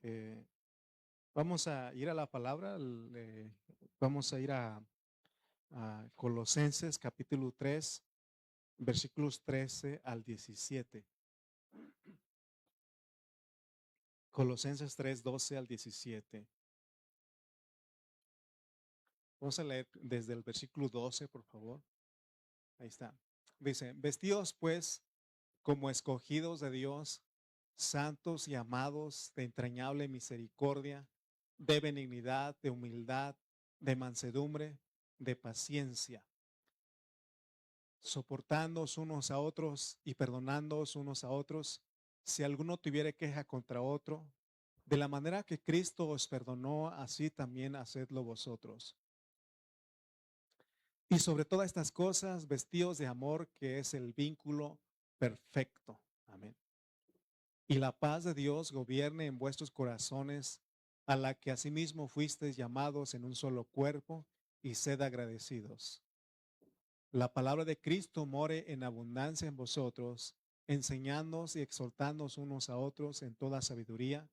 Eh, Vamos a ir a la palabra, vamos a ir a Colosenses capítulo 3, versículos 13 al 17. Colosenses 3, 12 al 17. Vamos a leer desde el versículo 12, por favor. Ahí está. Dice, vestidos pues como escogidos de Dios, santos y amados de entrañable misericordia, de benignidad, de humildad, de mansedumbre, de paciencia, soportándoos unos a otros y perdonándoos unos a otros, si alguno tuviere queja contra otro, de la manera que Cristo os perdonó, así también hacedlo vosotros. Y sobre todas estas cosas, vestidos de amor, que es el vínculo perfecto. Amén. Y la paz de Dios gobierne en vuestros corazones, a la que asimismo fuisteis llamados en un solo cuerpo, y sed agradecidos. La palabra de Cristo more en abundancia en vosotros, enseñándoos y exhortándoos unos a otros en toda sabiduría,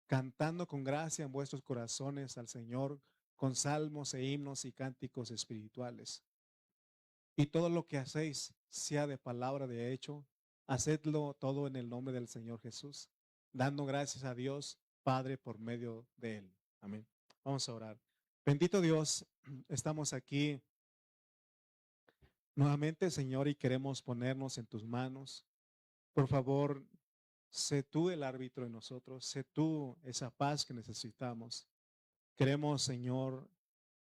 cantando con gracia en vuestros corazones al Señor, con salmos e himnos y cánticos espirituales. Y todo lo que hacéis, sea de palabra de hecho, hacedlo todo en el nombre del Señor Jesús, dando gracias a Dios Padre por medio de Él. Amén. Vamos a orar. Bendito Dios, estamos aquí nuevamente, Señor, y queremos ponernos en tus manos. Por favor, sé tú el árbitro en nosotros, sé tú esa paz que necesitamos. Queremos, Señor,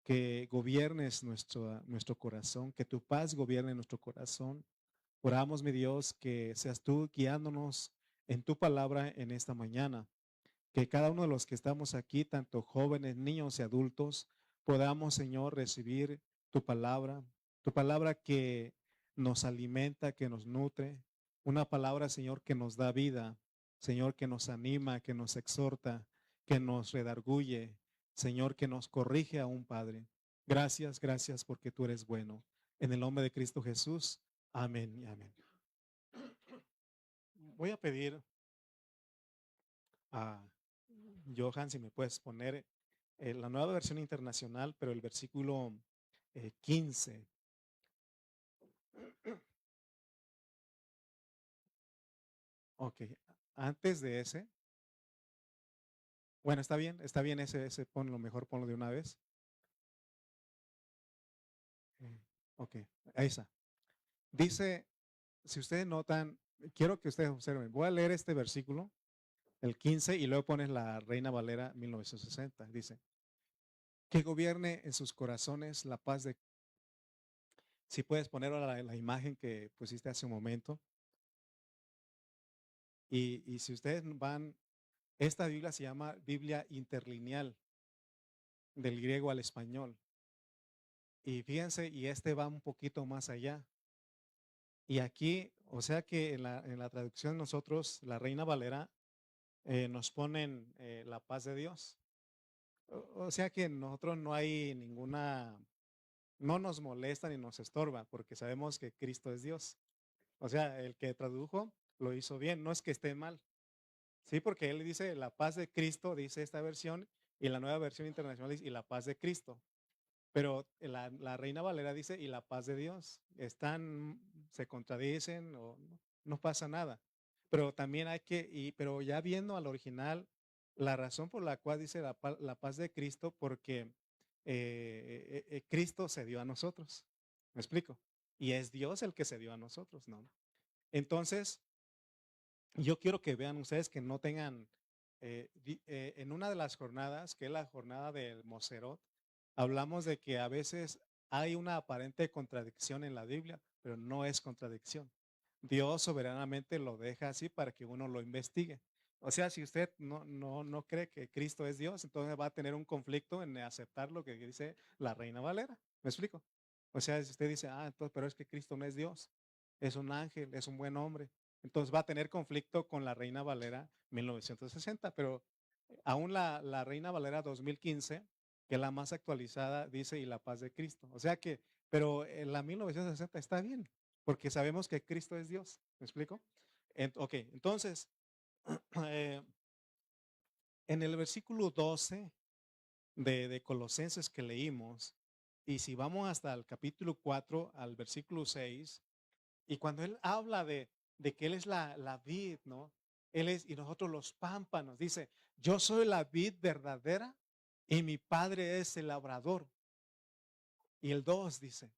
que gobiernes nuestro corazón, que tu paz gobierne nuestro corazón. Oramos, mi Dios, que seas tú guiándonos en tu palabra en esta mañana. Que cada uno de los que estamos aquí, tanto jóvenes, niños y adultos, podamos, Señor, recibir tu palabra que nos alimenta, que nos nutre, una palabra, Señor, que nos da vida, Señor, que nos anima, que nos exhorta, que nos redarguye, Señor, que nos corrige aún, Padre. Gracias, gracias porque tú eres bueno. En el nombre de Cristo Jesús. Amén y amén. Voy a pedir a Johan si me puedes poner la nueva versión internacional, pero el versículo 15. Ok, antes de ese, bueno, está bien ese ponlo, mejor ponlo de una vez. Ok, ahí está. Dice, si ustedes notan, quiero que ustedes observen, voy a leer este versículo, el 15, y luego pones la Reina Valera 1960. Dice, que gobierne en sus corazones la paz de... Si puedes poner la imagen que pusiste hace un momento. Y si ustedes van, esta Biblia se llama Biblia interlineal, del griego al español. Y fíjense, y este va un poquito más allá. Y aquí, o sea que en la traducción nosotros, la Reina Valera, nos ponen la paz de Dios. O sea que nosotros no hay ninguna, no nos molesta ni nos estorba, porque sabemos que Cristo es Dios. O sea, el que tradujo lo hizo bien, no es que esté mal. Sí, porque él dice la paz de Cristo, dice esta versión, y la nueva versión internacional dice y la paz de Cristo. Pero la Reina Valera dice y la paz de Dios. Se contradicen o no pasa nada. Pero también pero ya viendo al original, la razón por la cual dice la paz de Cristo, porque Cristo se dio a nosotros. ¿Me explico? Y es Dios el que se dio a nosotros, ¿no? Entonces, yo quiero que vean ustedes que no tengan, en una de las jornadas, que es la jornada del Moserot, hablamos de que a veces hay una aparente contradicción en la Biblia, pero no es contradicción. Dios soberanamente lo deja así para que uno lo investigue. O sea, si usted no cree que Cristo es Dios, entonces va a tener un conflicto en aceptar lo que dice la Reina Valera. ¿Me explico? O sea, si usted dice, entonces, pero es que Cristo no es Dios, es un ángel, es un buen hombre. Entonces va a tener conflicto con la Reina Valera 1960, pero aún la Reina Valera 2015, que es la más actualizada, dice y la paz de Cristo. O sea que, pero la 1960 está bien, porque sabemos que Cristo es Dios. ¿Me explico? Ok, entonces, eh, En el versículo 12 de Colosenses que leímos, y si vamos hasta el capítulo 4 al versículo 6, y cuando él habla de que él es la vid, ¿no? Él es, y nosotros los pámpanos, dice, yo soy la vid verdadera y mi padre es el labrador. Y el 2 dice,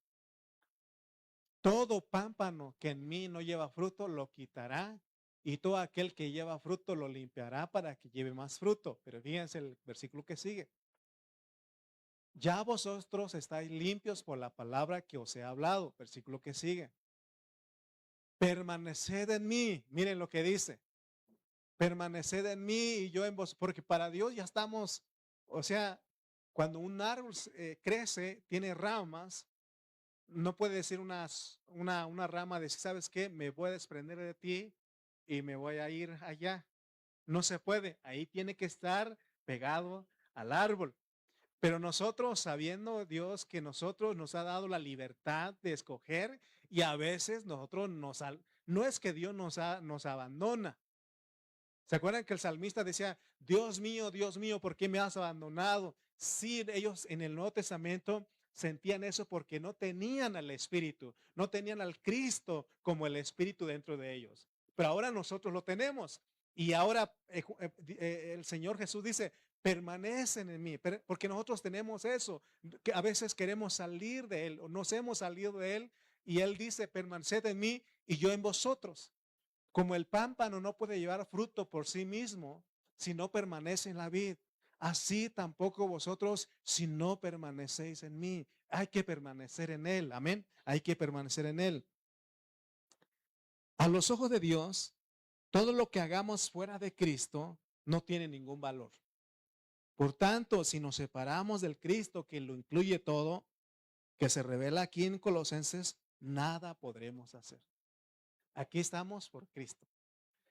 todo pámpano que en mí no lleva fruto lo quitará y todo aquel que lleva fruto lo limpiará para que lleve más fruto. Pero fíjense el versículo que sigue. Ya vosotros estáis limpios por la palabra que os he hablado. Versículo que sigue. Permaneced en mí. Miren lo que dice. Permaneced en mí y yo en vos. Porque para Dios ya estamos, o sea, cuando un árbol crece, tiene ramas, no puede decir una rama de, ¿sabes qué? Me voy a desprender de ti y me voy a ir allá. No se puede. Ahí tiene que estar pegado al árbol. Pero nosotros, sabiendo Dios que nosotros nos ha dado la libertad de escoger y a veces nosotros no es que Dios nos abandona. ¿Se acuerdan que el salmista decía, Dios mío, ¿por qué me has abandonado? Sí, ellos en el Nuevo Testamento sentían eso porque no tenían al Espíritu, no tenían al Cristo como el Espíritu dentro de ellos. Pero ahora nosotros lo tenemos. Y ahora el Señor Jesús dice, permanecen en mí, porque nosotros tenemos eso, que a veces queremos salir de Él o nos hemos salido de Él y Él dice, permaneced en mí y yo en vosotros. Como el pámpano no puede llevar fruto por sí mismo si no permanece en la vid, así tampoco vosotros si no permanecéis en mí. Hay que permanecer en Él, amén. Hay que permanecer en Él. A los ojos de Dios, todo lo que hagamos fuera de Cristo no tiene ningún valor. Por tanto, si nos separamos del Cristo que lo incluye todo, que se revela aquí en Colosenses, nada podremos hacer. Aquí estamos por Cristo.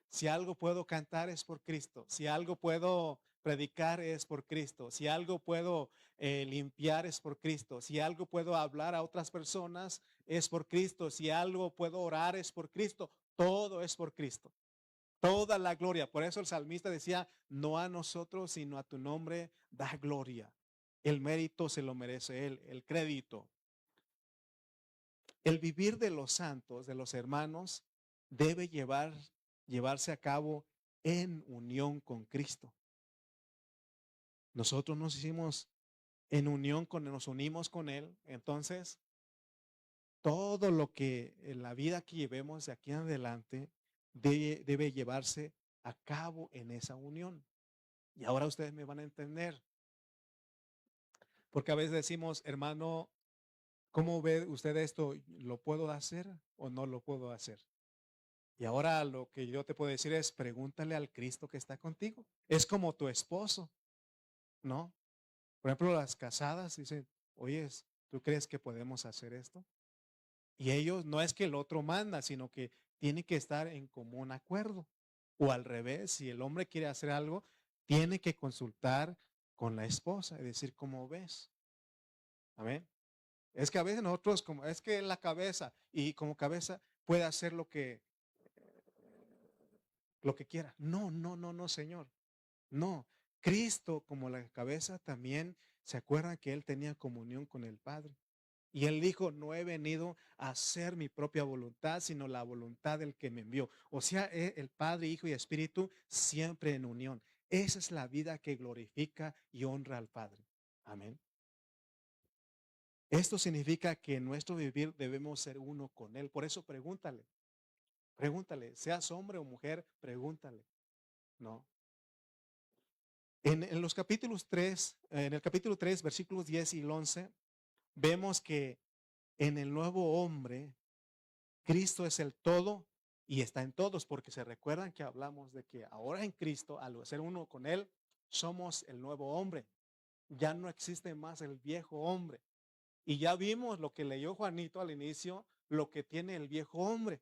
Si algo puedo cantar es por Cristo. Si algo puedo predicar es por Cristo. Si algo puedo limpiar es por Cristo. Si algo puedo hablar a otras personas es por Cristo. Si algo puedo orar es por Cristo. Todo es por Cristo. Toda la gloria. Por eso el salmista decía, no a nosotros, sino a tu nombre da gloria. El mérito se lo merece Él, el crédito. El vivir de los santos, de los hermanos, debe llevarse a cabo en unión con Cristo. Nosotros nos hicimos en unión nos unimos con Él. Entonces, todo lo que en la vida que llevemos de aquí en adelante debe llevarse a cabo en esa unión. Y ahora ustedes me van a entender. Porque a veces decimos, hermano, ¿cómo ve usted esto? ¿Lo puedo hacer o no lo puedo hacer? Y ahora lo que yo te puedo decir es, pregúntale al Cristo que está contigo. Es como tu esposo, ¿no? Por ejemplo, las casadas dicen, oye, ¿tú crees que podemos hacer esto? Y ellos no es que el otro manda, sino que tiene que estar en común acuerdo. O al revés, si el hombre quiere hacer algo, tiene que consultar con la esposa y decir, ¿cómo ves? Amén. Es que a veces nosotros, como es que la cabeza y como cabeza puede hacer lo que quiera. No, no, no, no, Señor. No. Cristo como la cabeza también se acuerdan que él tenía comunión con el Padre. Y él dijo, no he venido a hacer mi propia voluntad, sino la voluntad del que me envió. O sea, el Padre, Hijo y Espíritu siempre en unión. Esa es la vida que glorifica y honra al Padre. Amén. Esto significa que en nuestro vivir debemos ser uno con Él. Por eso pregúntale, seas hombre o mujer, pregúntale. No. En los capítulos 3, en el capítulo 3, versículos 10 y 11, vemos que en el nuevo hombre, Cristo es el todo y está en todos, porque se recuerdan que hablamos de que ahora en Cristo, al ser uno con Él, somos el nuevo hombre. Ya no existe más el viejo hombre. Y ya vimos lo que leyó Juanito al inicio, lo que tiene el viejo hombre.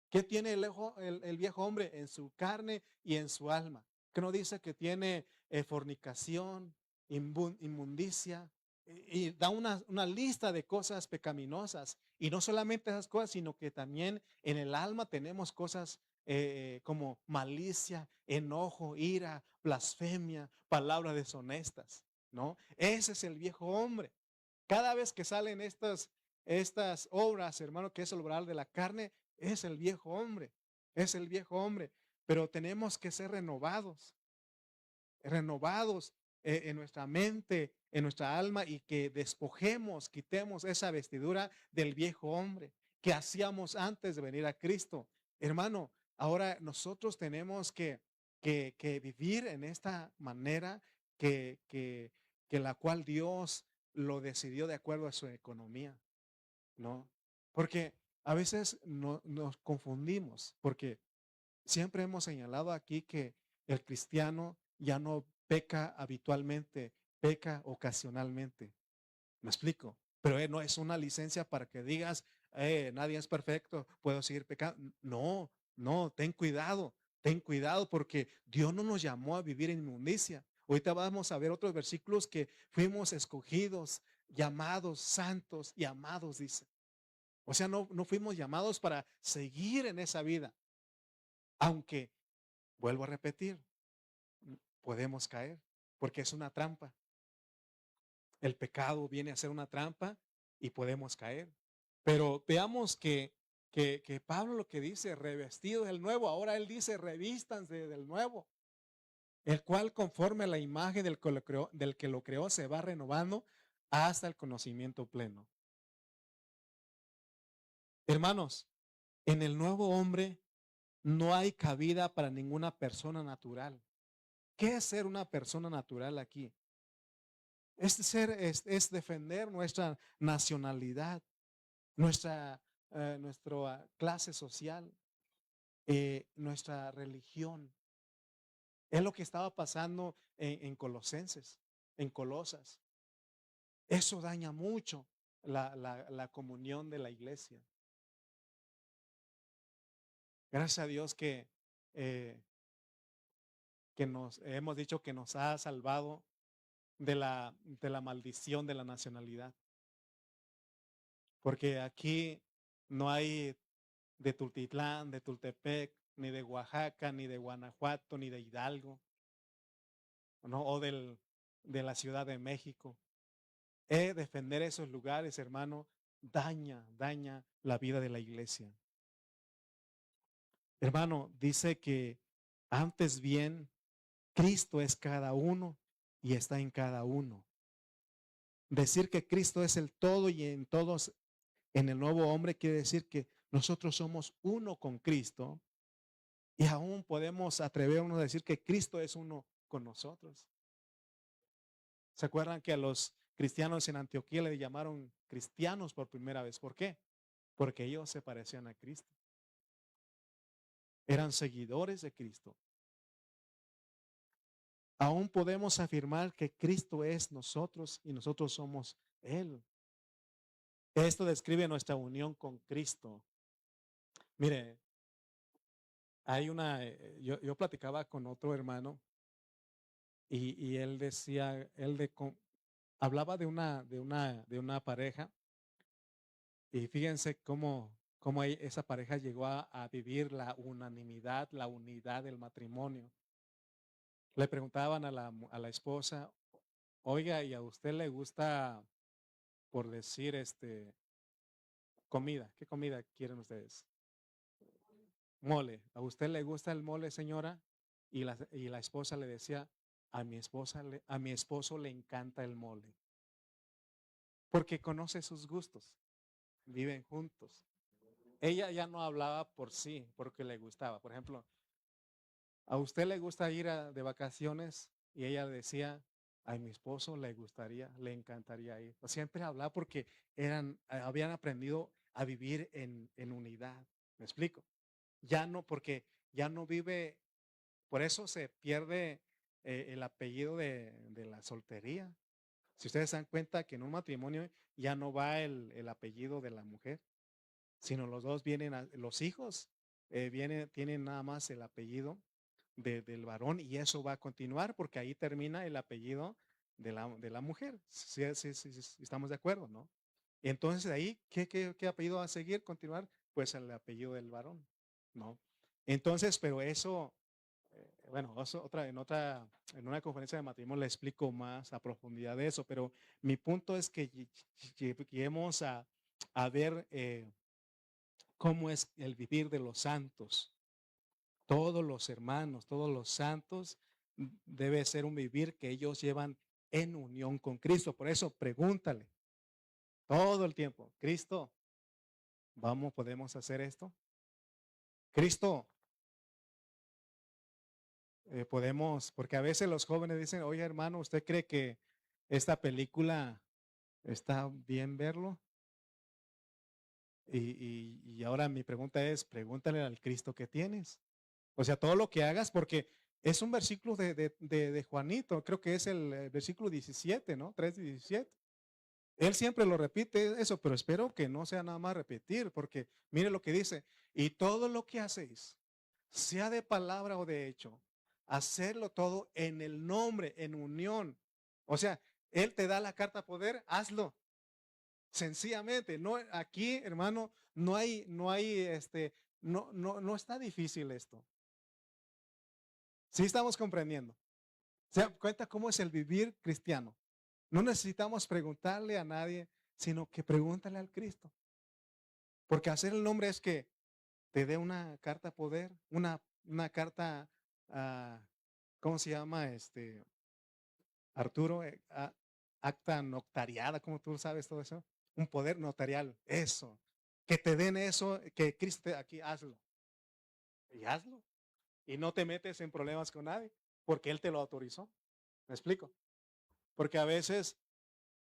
¿Qué tiene el viejo hombre? En su carne y en su alma. Que no dice que tiene fornicación, inmundicia, y da una lista de cosas pecaminosas. Y no solamente esas cosas, sino que también en el alma tenemos cosas como malicia, enojo, ira, blasfemia, palabras deshonestas, ¿no? Ese es el viejo hombre. Cada vez que salen estas obras, hermano, que es el obrar de la carne, es el viejo hombre, es el viejo hombre. Pero tenemos que ser renovados en nuestra mente, en nuestra alma y que despojemos, quitemos esa vestidura del viejo hombre que hacíamos antes de venir a Cristo. Hermano, ahora nosotros tenemos que vivir en esta manera que la cual Dios lo decidió de acuerdo a su economía, ¿no? Porque a veces nos confundimos, porque siempre hemos señalado aquí que el cristiano ya no peca habitualmente, peca ocasionalmente. ¿Me explico? Pero no es una licencia para que digas, nadie es perfecto, puedo seguir pecando. No, no, ten cuidado porque Dios no nos llamó a vivir en inmundicia. Ahorita vamos a ver otros versículos que fuimos escogidos, llamados, santos y amados, dice. O sea, no fuimos llamados para seguir en esa vida, aunque, vuelvo a repetir, podemos caer, porque es una trampa. El pecado viene a ser una trampa y podemos caer. Pero veamos que Pablo lo que dice, revestido del nuevo, ahora él dice, revístanse del nuevo, el cual conforme a la imagen del que lo creó se va renovando hasta el conocimiento pleno. Hermanos, en el nuevo hombre no hay cabida para ninguna persona natural. ¿Qué es ser una persona natural aquí? Es defender nuestra nacionalidad, nuestra clase social, nuestra religión. Es lo que estaba pasando en Colosenses, en Colosas. Eso daña mucho la comunión de la iglesia. Gracias a Dios eh, que nos hemos dicho que nos ha salvado de la maldición de la nacionalidad. Porque aquí no hay de Tultitlán, de Tultepec, ni de Oaxaca, ni de Guanajuato, ni de Hidalgo, ¿no? O de la Ciudad de México. Defender esos lugares, hermano, daña la vida de la iglesia. Hermano, dice que antes bien, Cristo es cada uno y está en cada uno. Decir que Cristo es el todo y en todos, en el nuevo hombre, quiere decir que nosotros somos uno con Cristo y aún podemos atrevernos a decir que Cristo es uno con nosotros. ¿Se acuerdan que a los cristianos en Antioquía le llamaron cristianos por primera vez? ¿Por qué? Porque ellos se parecían a Cristo. Eran seguidores de Cristo. Aún podemos afirmar que Cristo es nosotros y nosotros somos Él. Esto describe nuestra unión con Cristo. Mire, yo platicaba con otro hermano y él decía, hablaba de una pareja y fíjense cómo esa pareja llegó a vivir la unanimidad, la unidad del matrimonio. Le preguntaban a la esposa, oiga, ¿y a usted le gusta, por decir, comida? ¿Qué comida quieren ustedes? Mole. ¿A usted le gusta el mole, señora? Y la esposa le decía, a mi esposo le encanta el mole. Porque conoce sus gustos, viven juntos. Ella ya no hablaba por sí, porque le gustaba. Por ejemplo, ¿a usted le gusta ir de vacaciones? Y ella decía, a mi esposo le encantaría ir. Siempre hablaba porque habían aprendido a vivir en unidad. ¿Me explico? Ya no, porque ya no vive, por eso se pierde el apellido de la soltería. Si ustedes se dan cuenta que en un matrimonio ya no va el apellido de la mujer, sino los dos los hijos tienen nada más el apellido del varón y eso va a continuar porque ahí termina el apellido de la mujer. Sí, sí, sí, sí, estamos de acuerdo, ¿no? Entonces ahí, ¿qué apellido va a seguir, continuar? Pues el apellido del varón, ¿no? Entonces, pero eso, bueno, en una conferencia de matrimonio le explico más a profundidad de eso, pero mi punto es que lleguemos a ver cómo es el vivir de los santos. Todos los hermanos, todos los santos, debe ser un vivir que ellos llevan en unión con Cristo. Por eso pregúntale todo el tiempo, Cristo, ¿podemos hacer esto? Cristo, podemos, porque a veces los jóvenes dicen, oye hermano, ¿usted cree que esta película está bien verlo? Y ahora mi pregunta es, pregúntale al Cristo que tienes. O sea, todo lo que hagas, porque es un versículo de Juanito, creo que es el versículo 17, ¿no? 3:17. Él siempre lo repite eso, pero espero que no sea nada más repetir, porque mire lo que dice, y todo lo que hacéis, sea de palabra o de hecho, hacerlo todo en el nombre, en unión. O sea, Él te da la carta poder, hazlo. Sencillamente, no, aquí, hermano, no está difícil esto. Sí estamos comprendiendo. ¿Se da cuenta cómo es el vivir cristiano? No necesitamos preguntarle a nadie, sino que pregúntale al Cristo. Porque hacer el nombre es que te dé una carta poder, una carta, ah, ¿cómo se llama? Arturo, acta notariada, ¿cómo tú sabes todo eso? Un poder notarial, eso. Que te den eso, que Cristo aquí hazlo. Y hazlo. Y no te metes en problemas con nadie, porque Él te lo autorizó. ¿Me explico? Porque a veces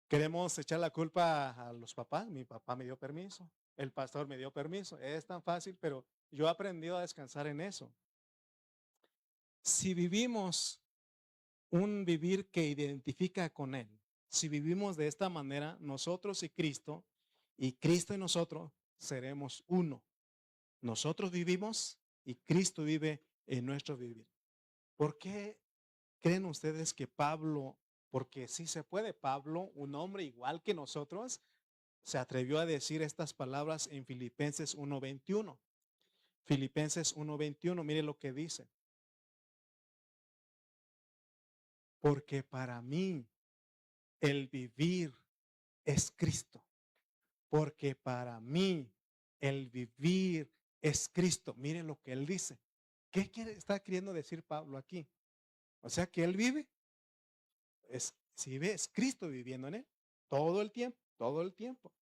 queremos echar la culpa a los papás. Mi papá me dio permiso, el pastor me dio permiso. Es tan fácil, pero yo he aprendido a descansar en eso. Si vivimos un vivir que identifica con Él, si vivimos de esta manera, nosotros y Cristo y nosotros seremos uno. Nosotros vivimos y Cristo vive en nuestro vivir. ¿Por qué creen ustedes que Pablo, porque sí se puede, Pablo, un hombre igual que nosotros, se atrevió a decir estas palabras en Filipenses 1:21? Filipenses 1:21, mire lo que dice. Porque para mí el vivir es Cristo. Porque para mí el vivir es Cristo. Mire lo que él dice. Está queriendo decir Pablo aquí? O sea que él vive, si ves Cristo viviendo en él todo el tiempo, todo el tiempo.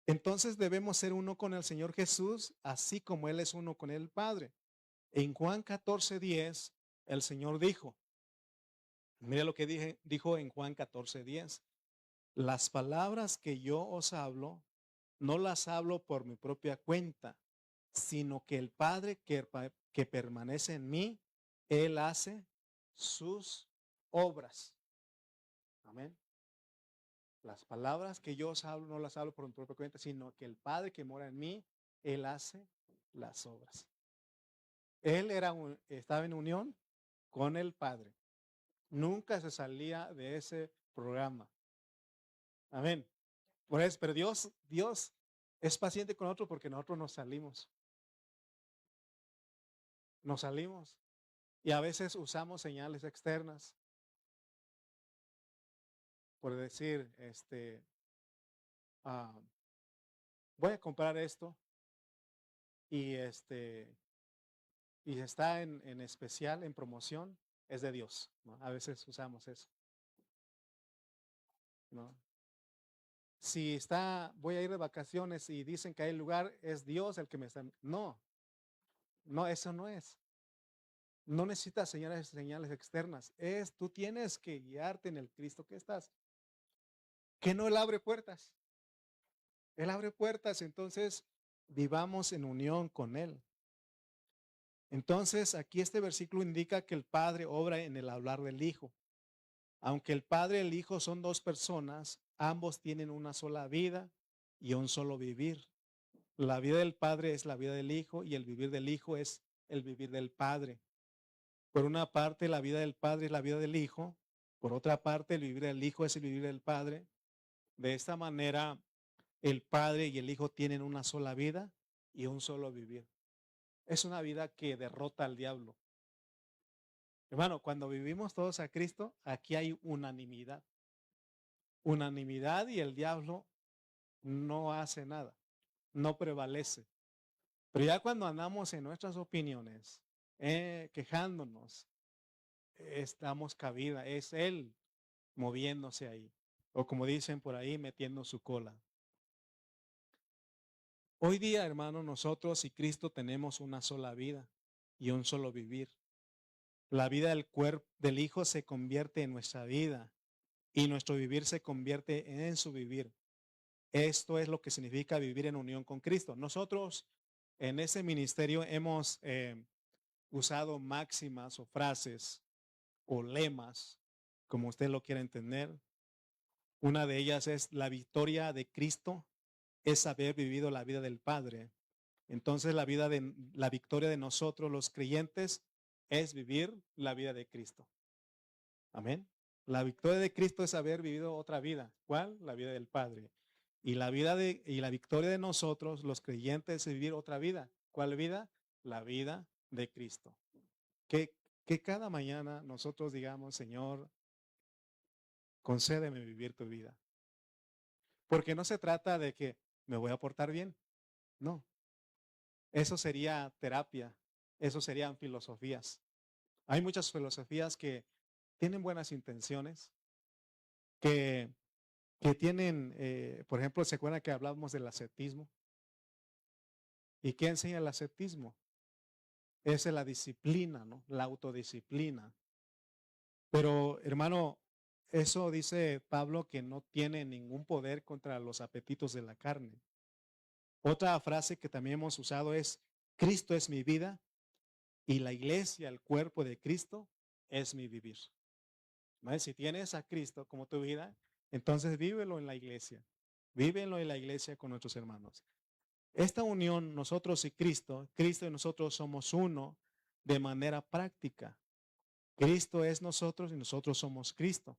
Entonces debemos ser uno con el Señor Jesús, así como Él es uno con el Padre. En Juan 14:10, el Señor dijo, mire lo que dijo en Juan 14:10, las palabras que yo os hablo, no las hablo por mi propia cuenta, sino que el Padre que permanece en mí, Él hace sus obras. Amén. Las palabras que yo os hablo, no las hablo por mi propia cuenta, sino que el Padre que mora en mí, Él hace las obras. Él estaba en unión con el Padre. Nunca se salía de ese programa. Amén. Pero Dios es paciente con nosotros porque nosotros nos salimos. Nos salimos. Y a veces usamos señales externas. Por decir, ah, voy a comprar esto y y está en especial, en promoción, es de Dios, ¿no? A veces usamos eso, ¿no? Si voy a ir de vacaciones y dicen que hay lugar, es Dios el que me está. No, no, eso no es. No necesitas señales externas. Tú tienes que guiarte en el Cristo que estás. Que no Él abre puertas. Él abre puertas, entonces vivamos en unión con Él. Entonces, aquí este versículo indica que el Padre obra en el hablar del Hijo. Aunque el Padre y el Hijo son dos personas, ambos tienen una sola vida y un solo vivir. La vida del Padre es la vida del Hijo y el vivir del Hijo es el vivir del Padre. Por una parte, la vida del Padre es la vida del Hijo. Por otra parte, el vivir del Hijo es el vivir del Padre. De esta manera, el Padre y el Hijo tienen una sola vida y un solo vivir. Es una vida que derrota al diablo. Hermano, cuando vivimos todos a Cristo, aquí hay unanimidad. Unanimidad y el diablo no hace nada, no prevalece. Pero ya cuando andamos en nuestras opiniones, quejándonos, damos cabida, es Él moviéndose ahí. O como dicen por ahí, metiendo su cola. Hoy día, hermano, nosotros y Cristo tenemos una sola vida y un solo vivir. La vida del cuerpo del Hijo se convierte en nuestra vida y nuestro vivir se convierte en su vivir. Esto es lo que significa vivir en unión con Cristo. Nosotros en ese ministerio hemos usado máximas o frases o lemas, como usted lo quiera entender. Una de ellas es: la victoria de Cristo es haber vivido la vida del Padre. Entonces la victoria de nosotros los creyentes es vivir la vida de Cristo. Amén. La victoria de Cristo es haber vivido otra vida. ¿Cuál? La vida del Padre. Y la victoria de nosotros los creyentes es vivir otra vida. ¿Cuál vida? La vida de Cristo. Que cada mañana nosotros digamos: Señor, concédeme vivir tu vida. Porque no se trata de que me voy a portar bien. No. Eso sería terapia. Eso serían filosofías. Hay muchas filosofías que tienen buenas intenciones, que tienen, por ejemplo, ¿se acuerdan que hablábamos del ascetismo? ¿Y qué enseña el ascetismo? Es la disciplina, ¿no? La autodisciplina. Pero, hermano, eso dice Pablo que no tiene ningún poder contra los apetitos de la carne. Otra frase que también hemos usado es: Cristo es mi vida y la iglesia, el cuerpo de Cristo, es mi vivir. ¿No? Si tienes a Cristo como tu vida, entonces vívelo en la iglesia. Vívelo en la iglesia con nuestros hermanos. Esta unión, nosotros y Cristo, Cristo y nosotros somos uno de manera práctica. Cristo es nosotros y nosotros somos Cristo,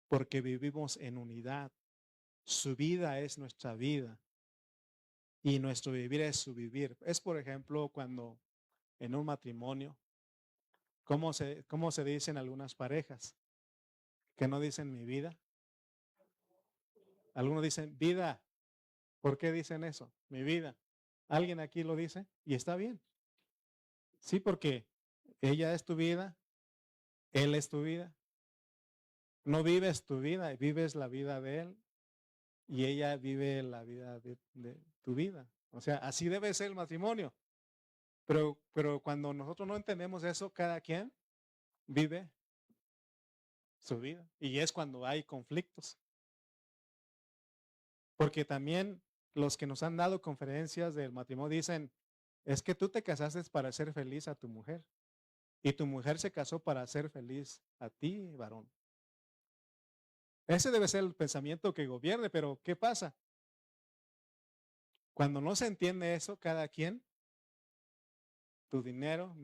porque vivimos en unidad. Su vida es nuestra vida y nuestro vivir es su vivir. Es, por ejemplo, cuando en un matrimonio, ¿cómo se dicen algunas parejas? Que no dicen mi vida. Algunos dicen vida. ¿Por qué dicen eso? Mi vida. ¿Alguien aquí lo dice? Y está bien. Sí, porque ella es tu vida, él es tu vida. No vives tu vida, vives la vida de él y ella vive la vida de tu vida. O sea, así debe ser el matrimonio. Pero cuando nosotros no entendemos eso, cada quien vive su vida. Y es cuando hay conflictos. Porque también los que nos han dado conferencias del matrimonio dicen: es que tú te casaste para hacer feliz a tu mujer. Y tu mujer se casó para hacer feliz a ti, varón. Ese debe ser el pensamiento que gobierne, pero ¿qué pasa? Cuando no se entiende eso, cada quien, tu dinero,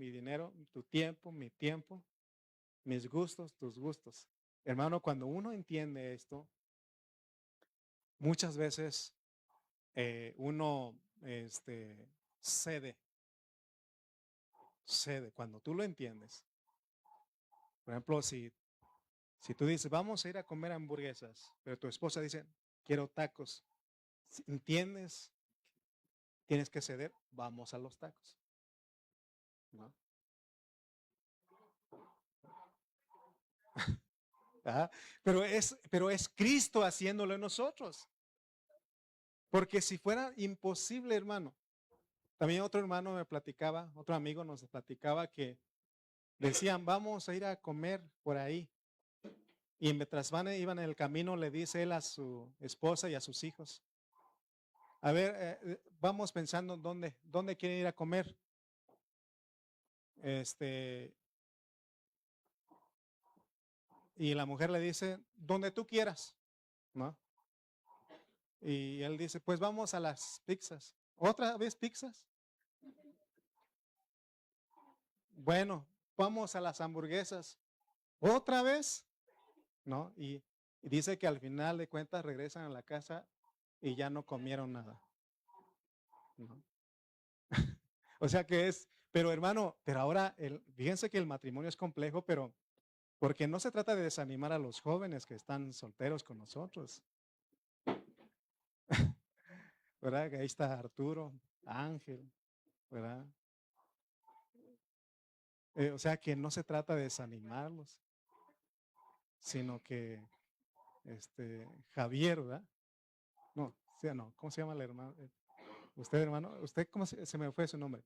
tu tiempo, mi tiempo, mis gustos, tus gustos. Hermano, cuando uno entiende esto, muchas veces uno cede. Cuando tú lo entiendes. Por ejemplo, si tú dices: vamos a ir a comer hamburguesas, pero tu esposa dice: quiero tacos. ¿Entiendes? Tienes que ceder, vamos a los tacos. ¿No? Ajá. Pero es Cristo haciéndolo en nosotros. Porque si fuera imposible, hermano. También otro hermano me platicaba, otro amigo nos platicaba que decían: vamos a ir a comer por ahí. Y mientras iban en el camino, le dice él a su esposa y a sus hijos: a ver, vamos pensando dónde quieren ir a comer. Y la mujer le dice: donde tú quieras, ¿no? Y él dice: pues vamos a las pizzas. ¿Otra vez pizzas? Bueno, vamos a las hamburguesas. ¿Otra vez? ¿No? Y dice que al final de cuentas regresan a la casa y ya no comieron nada. ¿No? O sea que es Pero hermano, pero ahora, fíjense que el matrimonio es complejo, pero porque no se trata de desanimar a los jóvenes que están solteros con nosotros, ¿verdad? Que ahí está Arturo, Ángel, ¿verdad? O sea que no se trata de desanimarlos, sino que Javier, ¿verdad? No, sí, no, ¿cómo se llama el hermano? Usted, hermano, ¿usted cómo se me fue su nombre?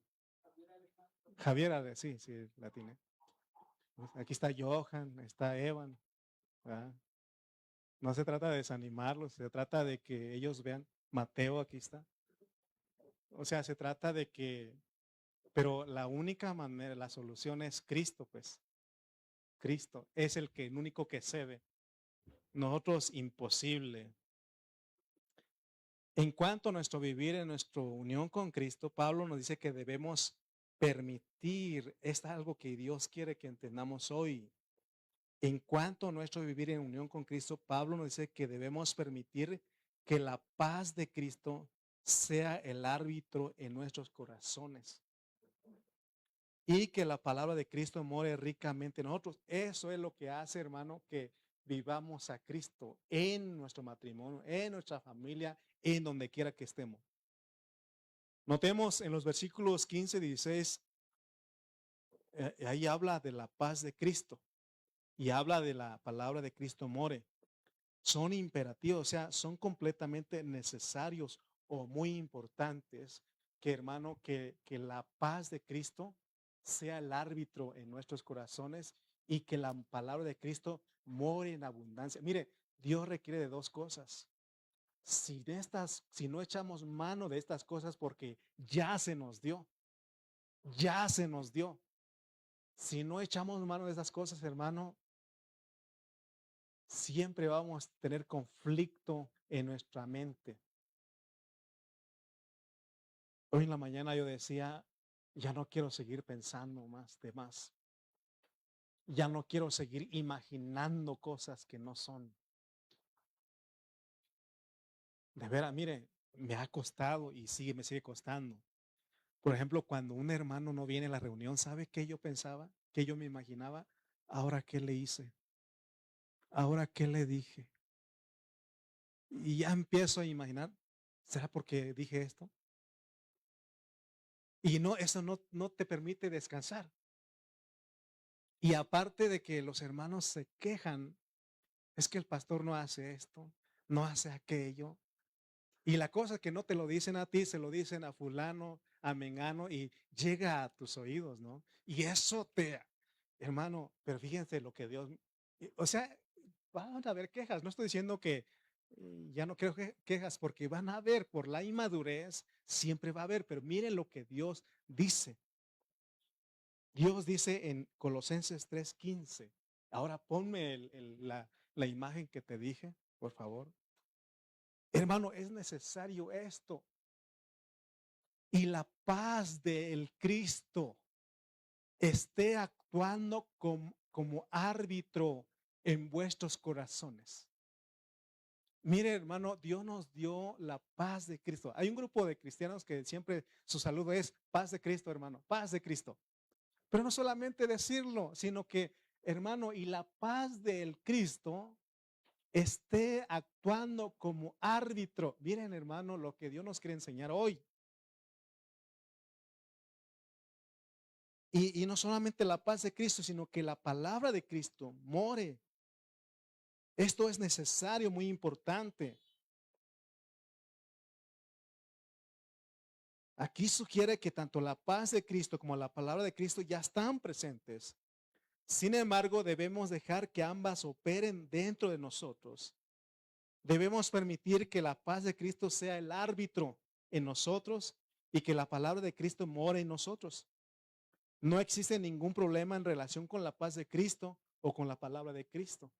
Javier, sí, sí, la tiene. Pues, aquí está Johan, está Evan, ¿verdad? No se trata de desanimarlos, se trata de que ellos vean, Mateo aquí está. O sea, se trata de que, pero la única manera, la solución es Cristo, pues. Cristo es el único que cede. Nosotros imposible. En cuanto a nuestro vivir en nuestra unión con Cristo, Pablo nos dice que debemos permitir, es algo que Dios quiere que entendamos hoy. En cuanto a nuestro vivir en unión con Cristo, Pablo nos dice que debemos permitir que la paz de Cristo sea el árbitro en nuestros corazones y que la palabra de Cristo more ricamente en nosotros. Eso es lo que hace, hermano, que vivamos a Cristo en nuestro matrimonio, en nuestra familia, en donde quiera que estemos. Notemos en los versículos 15 y 16, ahí habla de la paz de Cristo y habla de la palabra de Cristo more. Son imperativos, o sea, son completamente necesarios o muy importantes que, hermano, que la paz de Cristo sea el árbitro en nuestros corazones y que la palabra de Cristo more en abundancia. Mire, Dios requiere de dos cosas. Si no echamos mano de estas cosas porque ya se nos dio, ya se nos dio. Si no echamos mano de estas cosas, hermano, siempre vamos a tener conflicto en nuestra mente. Hoy en la mañana yo decía, ya no quiero seguir pensando más de más. Ya no quiero seguir imaginando cosas que no son. De veras, mire, me ha costado y me sigue costando. Por ejemplo, cuando un hermano no viene a la reunión, ¿sabe qué yo pensaba? ¿Qué yo me imaginaba? ¿Ahora qué le hice? ¿Ahora qué le dije? Y ya empiezo a imaginar, ¿será porque dije esto? Y no, eso no te permite descansar. Y aparte de que los hermanos se quejan, es que el pastor no hace esto, no hace aquello. Y la cosa es que no te lo dicen a ti, se lo dicen a fulano, a mengano y llega a tus oídos, ¿no? Y eso hermano, pero fíjense lo que Dios, o sea, van a haber quejas. No estoy diciendo que ya no creo quejas porque van a haber por la inmadurez, siempre va a haber, pero miren lo que Dios dice. Dios dice en Colosenses 3:15. Ahora ponme la imagen que te dije, por favor. Hermano, es necesario esto. Y la paz del Cristo esté actuando como árbitro en vuestros corazones. Mire, hermano, Dios nos dio la paz de Cristo. Hay un grupo de cristianos que siempre su saludo es paz de Cristo, hermano, paz de Cristo. Pero no solamente decirlo, sino que, hermano, y la paz del Cristo esté actuando como árbitro. Miren, hermano, lo que Dios nos quiere enseñar hoy. Y no solamente la paz de Cristo, sino que la palabra de Cristo more. Esto es necesario, muy importante. Aquí sugiere que tanto la paz de Cristo como la palabra de Cristo ya están presentes. Sin embargo, debemos dejar que ambas operen dentro de nosotros. Debemos permitir que la paz de Cristo sea el árbitro en nosotros y que la palabra de Cristo more en nosotros. No existe ningún problema en relación con la paz de Cristo o con la palabra de Cristo.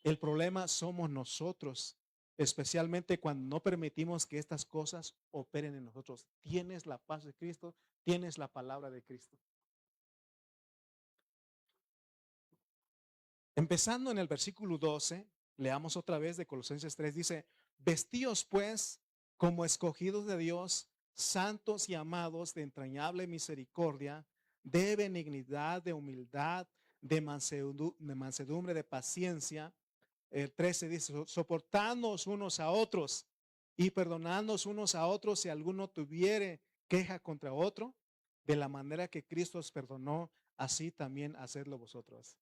El problema somos nosotros, especialmente cuando no permitimos que estas cosas operen en nosotros. Tienes la paz de Cristo, tienes la palabra de Cristo. Empezando en el versículo 12, leamos otra vez de Colosenses 3, dice, vestíos pues como escogidos de Dios, santos y amados de entrañable misericordia, de benignidad, de humildad, de mansedumbre, de paciencia. El 13 dice, soportándonos unos a otros y perdonándonos unos a otros si alguno tuviere queja contra otro, de la manera que Cristo os perdonó, así también hacedlo vosotros.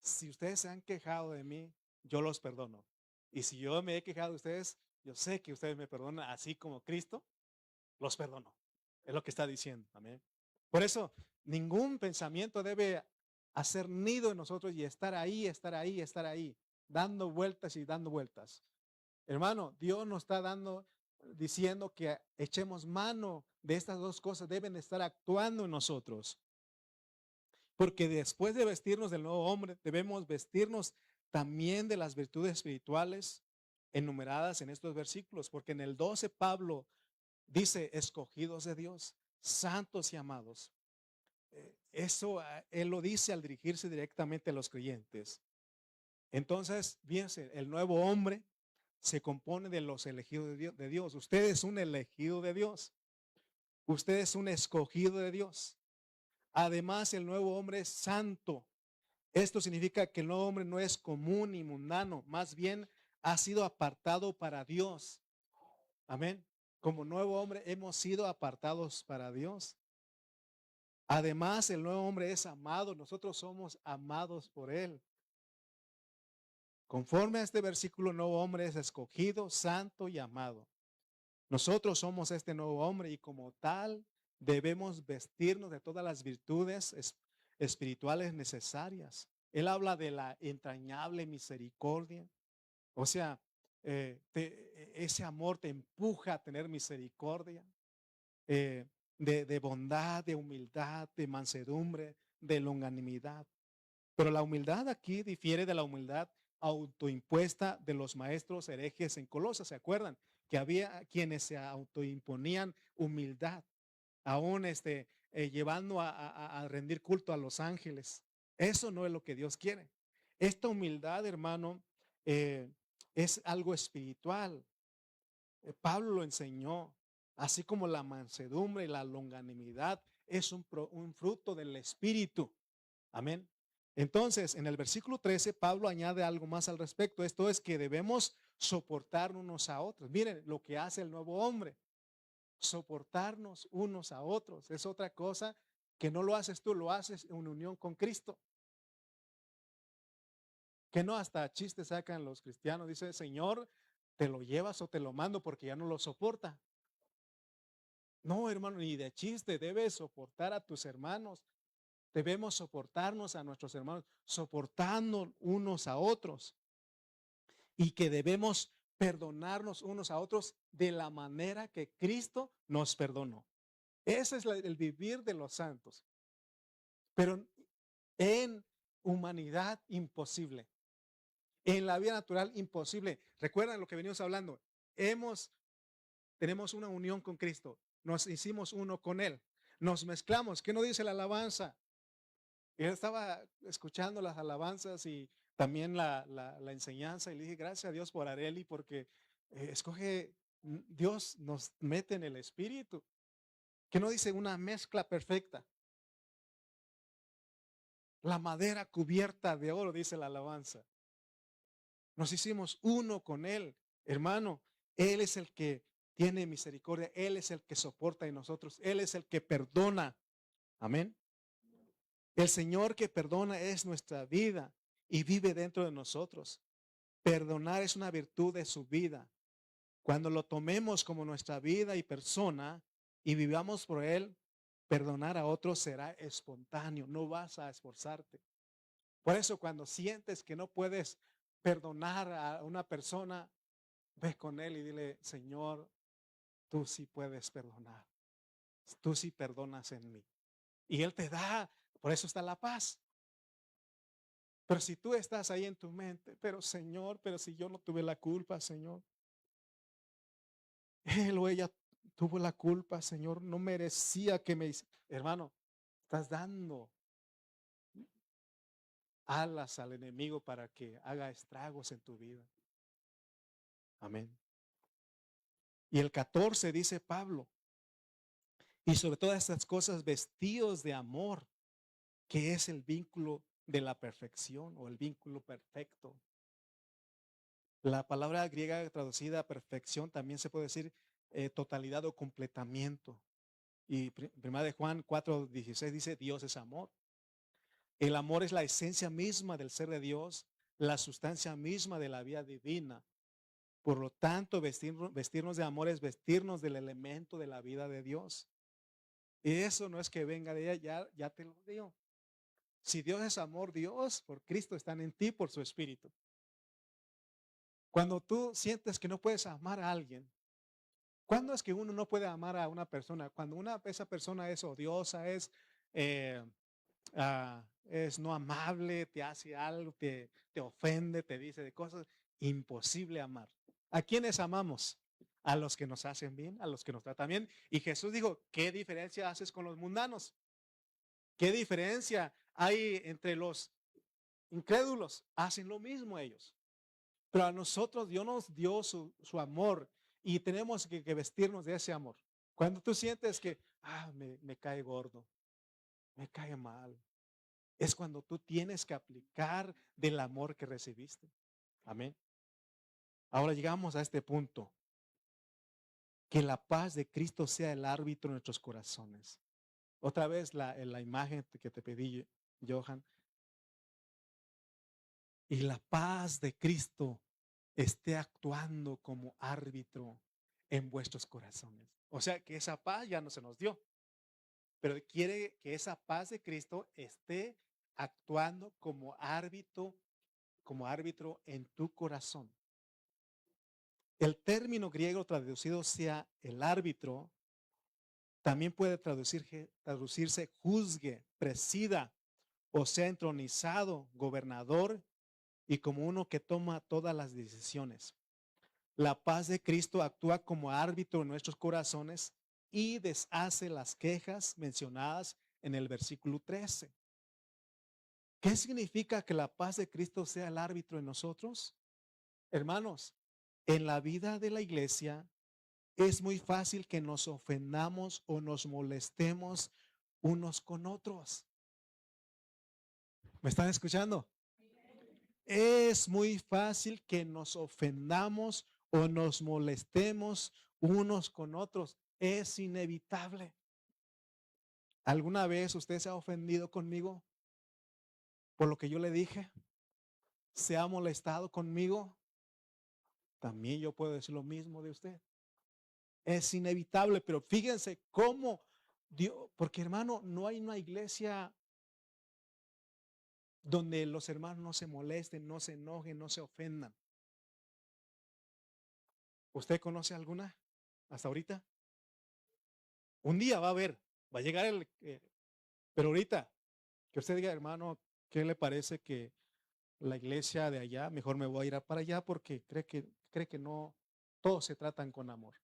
Si ustedes se han quejado de mí, yo los perdono. Y si yo me he quejado de ustedes, yo sé que ustedes me perdonan, así como Cristo los perdono. Es lo que está diciendo. Amén. Por eso, ningún pensamiento debe hacer nido en nosotros y estar ahí, estar ahí, estar ahí, dando vueltas y dando vueltas. Hermano, Dios nos está diciendo que echemos mano de estas dos cosas, deben estar actuando en nosotros. Porque después de vestirnos del nuevo hombre, debemos vestirnos también de las virtudes espirituales enumeradas en estos versículos. Porque en el 12 Pablo dice, escogidos de Dios, santos y amados. Eso él lo dice al dirigirse directamente a los creyentes. Entonces, fíjense, el nuevo hombre se compone de los elegidos de Dios. Usted es un elegido de Dios. Usted es un escogido de Dios. Además, el nuevo hombre es santo. Esto significa que el nuevo hombre no es común y mundano, más bien ha sido apartado para Dios. Amén. Como nuevo hombre hemos sido apartados para Dios. Además, el nuevo hombre es amado, nosotros somos amados por él. Conforme a este versículo, el nuevo hombre es escogido, santo y amado. Nosotros somos este nuevo hombre y como tal debemos vestirnos de todas las virtudes espirituales necesarias. Él habla de la entrañable misericordia. O sea, ese amor te empuja a tener misericordia, de bondad, de humildad, de mansedumbre, de longanimidad. Pero la humildad aquí difiere de la humildad autoimpuesta de los maestros herejes en Colosas. ¿Se acuerdan? Que había quienes se autoimponían humildad, aún llevando a rendir culto a los ángeles. Eso no es lo que Dios quiere. Esta humildad, hermano, es algo espiritual. Pablo lo enseñó, así como la mansedumbre y la longanimidad es un fruto del Espíritu. Amén. Entonces, en el versículo 13, Pablo añade algo más al respecto. Esto es que debemos soportar unos a otros. Miren lo que hace el nuevo hombre. Soportarnos unos a otros. Es otra cosa que no lo haces tú, lo haces en unión con Cristo. Que no hasta chistes sacan los cristianos. Dice, Señor, ¿te lo llevas o te lo mando porque ya no lo soporta? No, hermano, ni de chiste. Debes soportar a tus hermanos. Debemos soportarnos a nuestros hermanos, soportando unos a otros. Y que debemos perdonarnos unos a otros de la manera que Cristo nos perdonó. Ese es el vivir de los santos. Pero en humanidad imposible. En la vida natural imposible. Recuerdan lo que venimos hablando. Tenemos una unión con Cristo. Nos hicimos uno con Él. Nos mezclamos. ¿Qué nos dice la alabanza? Yo estaba escuchando las alabanzas y también la enseñanza y le dije, gracias a Dios por Areli porque Dios nos mete en el espíritu. Que no dice una mezcla perfecta. La madera cubierta de oro, dice la alabanza. Nos hicimos uno con Él. Hermano, Él es el que tiene misericordia. Él es el que soporta en nosotros. Él es el que perdona. Amén. El Señor que perdona es nuestra vida y vive dentro de nosotros. Perdonar es una virtud de su vida. Cuando lo tomemos como nuestra vida y persona y vivamos por Él, perdonar a otros será espontáneo, no vas a esforzarte. Por eso cuando sientes que no puedes perdonar a una persona, ve con Él y dile, Señor, tú sí puedes perdonar. Tú sí perdonas en mí. Y Él te da, por eso está la paz. Pero si tú estás ahí en tu mente, pero Señor, pero si yo no tuve la culpa, Señor. Él o ella tuvo la culpa, Señor, no merecía que me... Hermano, estás dando alas al enemigo para que haga estragos en tu vida. Amén. Y el 14 dice Pablo, Y sobre todas estas cosas, vestidos de amor, que es el vínculo de la perfección o el vínculo perfecto. La palabra griega traducida a perfección también se puede decir totalidad o completamiento. Y primera de Juan 4:16 dice, Dios es amor. El amor es la esencia misma del ser de Dios, la sustancia misma de la vida divina. Por lo tanto, vestirnos de amor es vestirnos del elemento de la vida de Dios. Y eso no es que venga de ella, ya te lo digo. Si Dios es amor, Dios por Cristo están en ti por su Espíritu. Cuando tú sientes que no puedes amar a alguien, ¿cuándo es que uno no puede amar a una persona? Cuando esa persona es odiosa, eh, es no amable, te hace algo, te ofende, te dice de cosas, imposible amar. ¿A quiénes amamos? A los que nos hacen bien, a los que nos tratan bien. Y Jesús dijo, ¿qué diferencia haces con los mundanos? ¿Qué diferencia hay entre los incrédulos? Hacen lo mismo ellos. Pero a nosotros Dios nos dio su amor y tenemos que vestirnos de ese amor. Cuando tú sientes que, me cae gordo, me cae mal, es cuando tú tienes que aplicar del amor que recibiste. Amén. Ahora llegamos a este punto. Que la paz de Cristo sea el árbitro en nuestros corazones. Otra vez la imagen que te pedí, Johan. Y la paz de Cristo esté actuando como árbitro en vuestros corazones. O sea que esa paz ya no se nos dio, pero quiere que esa paz de Cristo esté actuando como árbitro en tu corazón. El término griego traducido sea el árbitro, también puede traducirse juzgue, presida, o sea entronizado, gobernador y como uno que toma todas las decisiones. La paz de Cristo actúa como árbitro en nuestros corazones y deshace las quejas mencionadas en el versículo 13. ¿Qué significa que la paz de Cristo sea el árbitro en nosotros? Hermanos, en la vida de la iglesia es muy fácil que nos ofendamos o nos molestemos unos con otros. ¿Me están escuchando? Es muy fácil que nos ofendamos o nos molestemos unos con otros. Es inevitable. ¿Alguna vez usted se ha ofendido conmigo por lo que yo le dije? ¿Se ha molestado conmigo? También yo puedo decir lo mismo de usted. Es inevitable, pero fíjense cómo Dios, porque hermano, no hay una iglesia donde los hermanos no se molesten, no se enojen, no se ofendan. ¿Usted conoce alguna hasta ahorita? Un día va a haber, va a llegar pero ahorita, que usted diga, hermano, ¿qué le parece que la iglesia de allá, mejor me voy a ir para allá porque cree que no, todos se tratan con amor?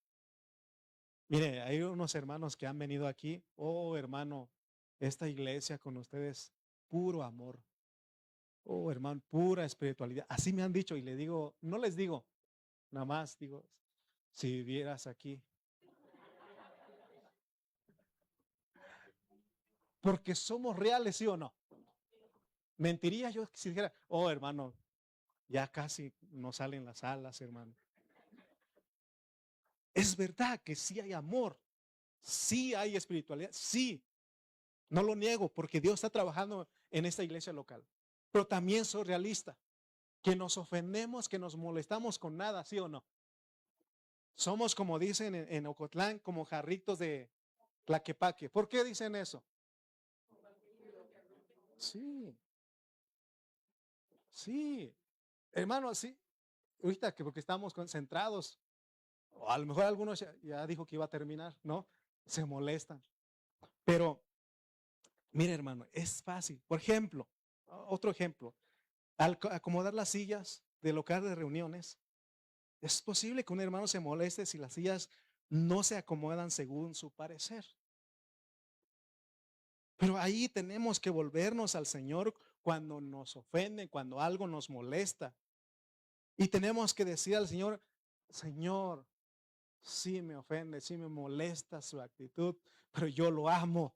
Mire, hay unos hermanos que han venido aquí, oh hermano, esta iglesia con ustedes, puro amor, oh hermano, pura espiritualidad. Así me han dicho y le digo, no les digo, nada más digo, si vivieras aquí. Porque somos reales, ¿sí o no? Mentiría yo si dijera, oh hermano, ya casi no salen las alas, hermano. Es verdad que sí hay amor, sí hay espiritualidad, sí, no lo niego porque Dios está trabajando en esta iglesia local. Pero también soy realista, que nos ofendemos, que nos molestamos con nada, ¿sí o no? Somos como dicen en Ocotlán, como jarritos de Tlaquepaque. ¿Por qué dicen eso? Sí, sí, hermano, sí. Ahorita que porque estamos concentrados, o a lo mejor algunos ya dijo que iba a terminar, ¿no? Se molestan. Pero, mire, hermano, es fácil. Por ejemplo, otro ejemplo, al acomodar las sillas del local de reuniones, es posible que un hermano se moleste si las sillas no se acomodan según su parecer. Pero ahí tenemos que volvernos al Señor cuando nos ofenden, cuando algo nos molesta. Y tenemos que decir al Señor, Señor, Sí me ofende, sí me molesta su actitud, pero yo lo amo.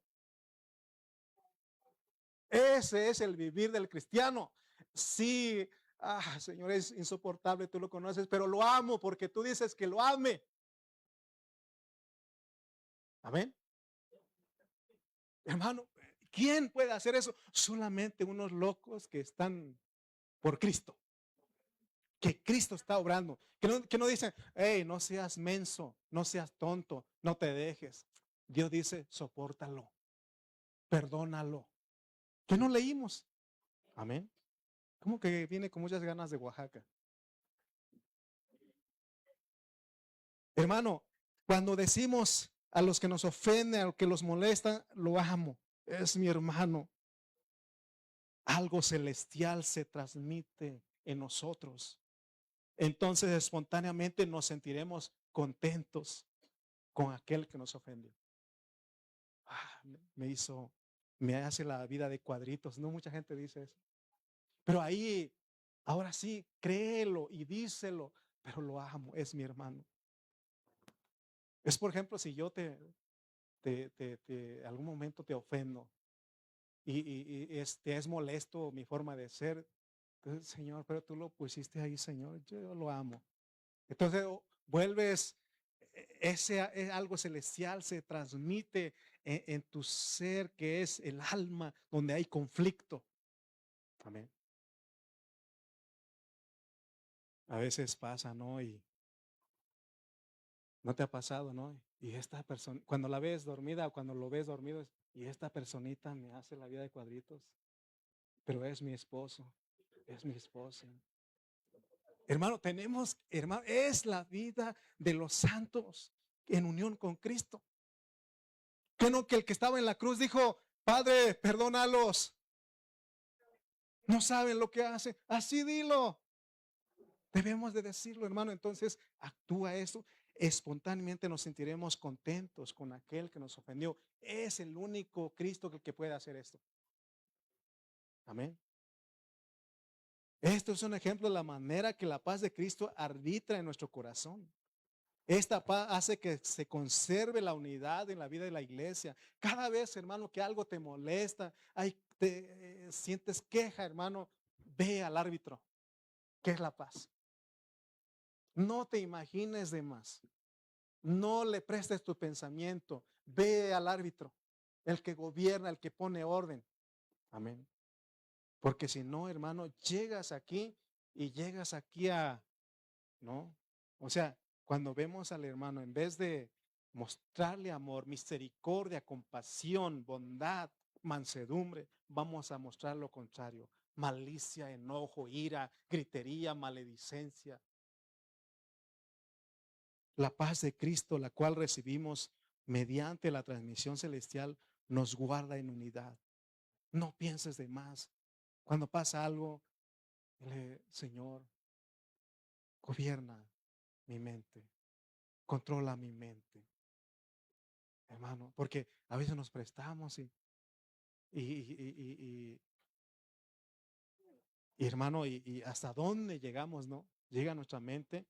Ese es el vivir del cristiano. Sí, Señor, es insoportable, tú lo conoces, pero lo amo porque tú dices que lo ame. Amén. Hermano, ¿quién puede hacer eso? Solamente unos locos que están por Cristo, que Cristo está obrando, que no dicen, hey, no seas menso, no seas tonto, no te dejes. Dios dice, sopórtalo, perdónalo. ¿Qué no leímos? Amén. ¿Cómo que viene con muchas ganas de Oaxaca? Hermano, cuando decimos a los que nos ofenden, a los que los molestan, lo amo, es mi hermano. Algo celestial se transmite en nosotros. Entonces espontáneamente nos sentiremos contentos con aquel que nos ofendió. Me hace la vida de cuadritos. No mucha gente dice eso. Pero ahí, ahora sí, créelo y díselo, pero lo amo, es mi hermano. Es por ejemplo, si yo algún momento te ofendo y es molesto mi forma de ser, entonces, Señor, pero tú lo pusiste ahí, Señor, yo lo amo. Entonces vuelves, algo celestial se transmite en tu ser que es el alma donde hay conflicto. Amén. A veces pasa, ¿no? Y no te ha pasado, ¿no? Y esta persona, cuando la ves dormida o cuando lo ves dormido, y esta personita me hace la vida de cuadritos, pero es mi esposo, es mi esposa. Hermano, hermano, es la vida de los santos en unión con Cristo. Que no, que el que estaba en la cruz dijo, Padre, perdónalos, no saben lo que hacen. Así dilo. Debemos de decirlo, hermano. Entonces actúa eso. Espontáneamente nos sentiremos contentos con aquel que nos ofendió. Es el único Cristo que puede hacer esto. Amén. Esto es un ejemplo de la manera que la paz de Cristo arbitra en nuestro corazón. Esta paz hace que se conserve la unidad en la vida de la iglesia. Cada vez, hermano, que algo te molesta, sientes queja, hermano, ve al árbitro, que es la paz. No te imagines de más. No le prestes tu pensamiento. Ve al árbitro, el que gobierna, el que pone orden. Amén. Porque si no, hermano, llegas aquí ¿no? O sea, cuando vemos al hermano, en vez de mostrarle amor, misericordia, compasión, bondad, mansedumbre, vamos a mostrar lo contrario. Malicia, enojo, ira, gritería, maledicencia. La paz de Cristo, la cual recibimos mediante la transmisión celestial, nos guarda en unidad. No pienses de más. Cuando pasa algo, Señor, gobierna mi mente, controla mi mente, hermano, porque a veces nos prestamos y, y, y, hermano, y hasta dónde llegamos, ¿no? Llega a nuestra mente.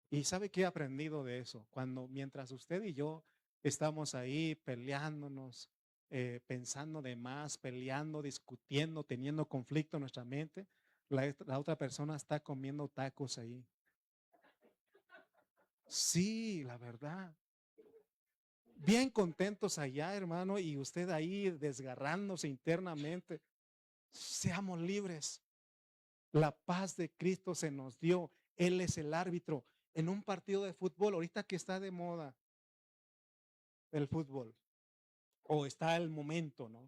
Y ¿sabe qué he aprendido de eso? Mientras usted y yo estamos ahí peleándonos, pensando de más, peleando, discutiendo, teniendo conflicto en nuestra mente, la otra persona está comiendo tacos ahí. Sí, la verdad. Bien contentos allá, hermano, y usted ahí desgarrándose internamente. Seamos libres. La paz de Cristo se nos dio. Él es el árbitro. En un partido de fútbol, ahorita que está de moda el fútbol, o está el momento, ¿no?